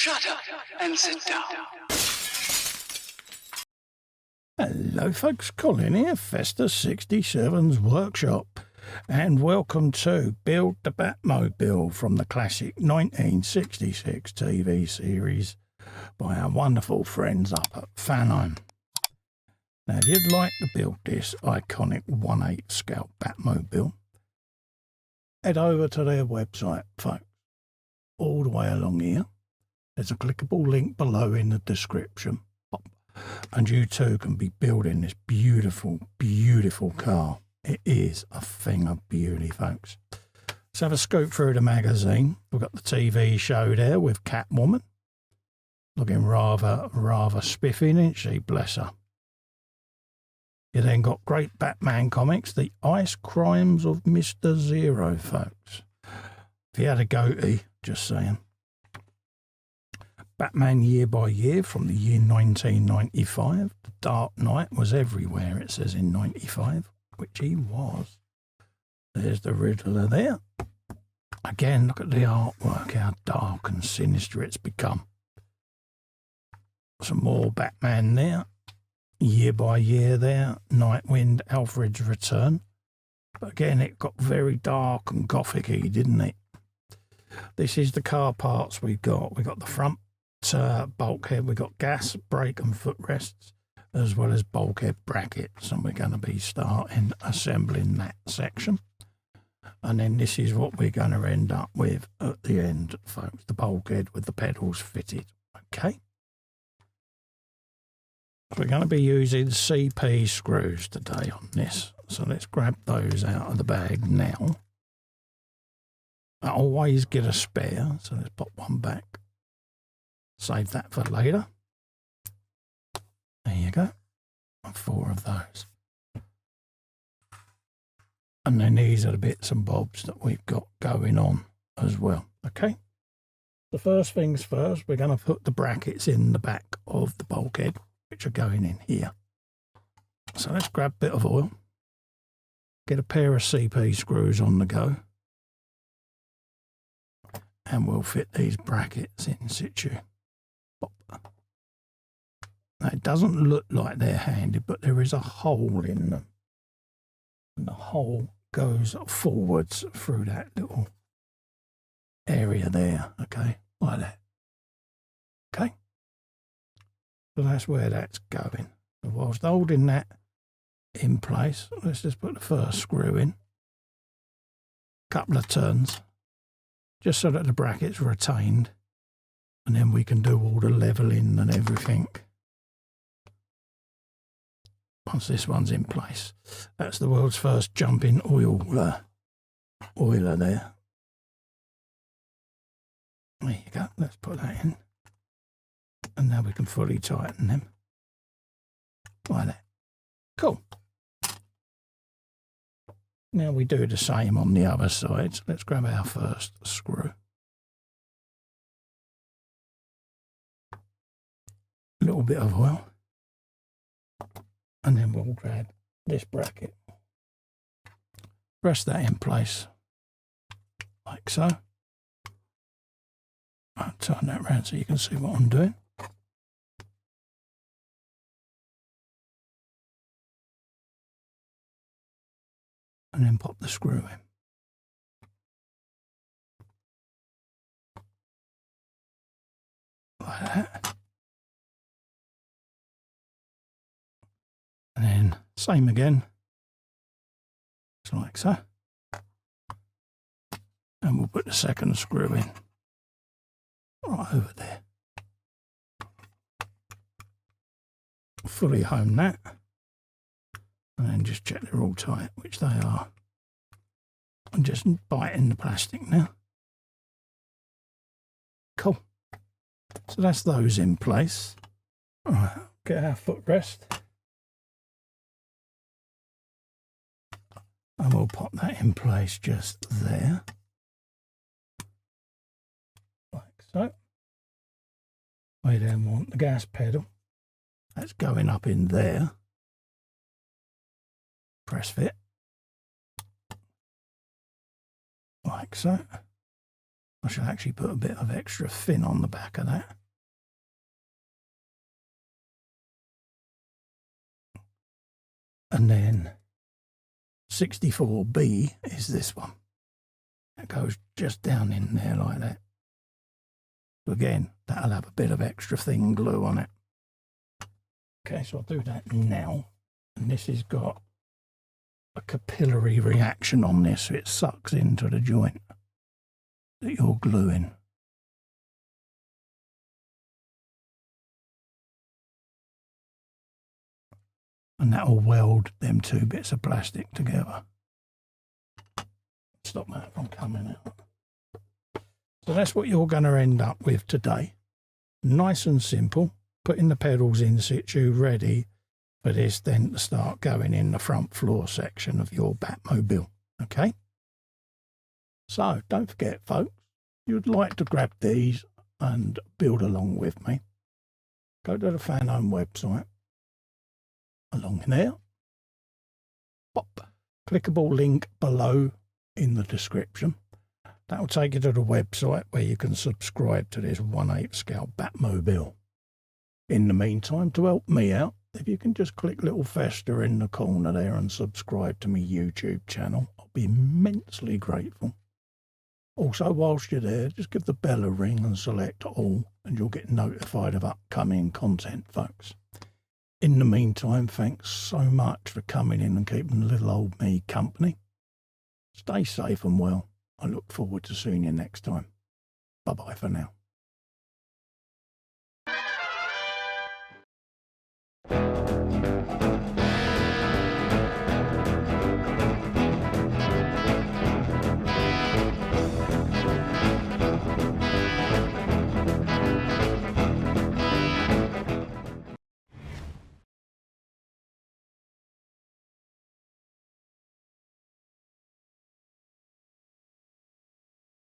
Shut up and sit down. Hello folks, Colin here, Festa67's workshop, and welcome to Build the Batmobile from the classic 1966 TV series by our wonderful friends up at Fanhome. Now, if you'd like to build this iconic 1/8 scale Batmobile, head over to their website, folks. All the way along here, there's a clickable link below in the description. And you too can be building this beautiful, beautiful car. It is a thing of beauty, folks. Let's have a scoop through the magazine. We've got the TV show there with Catwoman. Looking rather spiffy, isn't she? Bless her. You then got great Batman comics, The Ice Crimes of Mr. Zero, folks. If he had a goatee, just saying. Batman Year by Year from the year 1995. The Dark Knight was everywhere, it says in 95, which he was. There's the Riddler there. Again, look at the artwork, how dark and sinister it's become. Some more Batman there. Year by Year there. Nightwing, Alfred's Return. But again, it got very dark and gothic-y, didn't it? This is the car parts we've got. We've got the front bulkhead, we've got gas, brake and footrests, as well as bulkhead brackets, and we're going to be starting assembling that section. And then this is what we're going to end up with at the end, folks, the bulkhead with the pedals fitted. Okay, we're going to be using CP screws today on this, so let's grab those out of the bag now. I always get a spare, so let's pop one back. Save that for later. There you go. 4 of those. And then these are the bits and bobs that we've got going on as well. Okay. The first things first, we're going to put the brackets in the back of the bulkhead, which are going in here. So let's grab a bit of oil. Get a pair of CP screws on the go. And we'll fit these brackets in situ. Now, it doesn't look like they're handed, but there is a hole in them. And the hole goes forwards through that little area there, okay? Like that. Okay? So that's where that's going. So whilst holding that in place, let's just put the first screw in. Couple of turns, just so that the bracket's retained. And then we can do all the levelling and everything once this one's in place. That's the world's first jumping oiler there. There you go. Let's put that in. And now we can fully tighten them. Like that. Cool. Now we do the same on the other side. So let's grab our first screw. A little bit of oil, and then we'll grab this bracket, press that in place like so. I'll turn that around so you can see what I'm doing. And then pop the screw in. Like that. And then same again, just like so. And we'll put the second screw in right over there. Fully home that. And then just check they're all tight, which they are. I'm just biting the plastic now. Cool. So that's those in place. All right, get our footrest. And we'll pop that in place just there. Like so. We then want the gas pedal. That's going up in there. Press fit. Like so. I shall actually put a bit of extra fin on the back of that. And then 64B is this one. That goes just down in there like that. So again, that'll have a bit of extra thin glue on it. Okay, so I'll do that now. And this has got a capillary reaction on this, so it sucks into the joint that you're gluing. And that will weld them two bits of plastic together. Stop that from coming out. So that's what you're going to end up with today. Nice and simple. Putting the pedals in situ, ready for this then to start going in the front floor section of your Batmobile. Okay? So don't forget, folks, if you'd like to grab these and build along with me, go to the Fanhome website. Along there, pop, clickable link below in the description. That will take you to the website where you can subscribe to this 1/8 scale Batmobile. In the meantime, to help me out, if you can just click little fester in the corner there and subscribe to my YouTube channel, I'll be immensely grateful. Also, whilst you're there, just give the bell a ring and select all, and you'll get notified of upcoming content, folks. In the meantime, thanks so much for coming in and keeping little old me company. Stay safe and well. I look forward to seeing you next time. Bye-bye for now.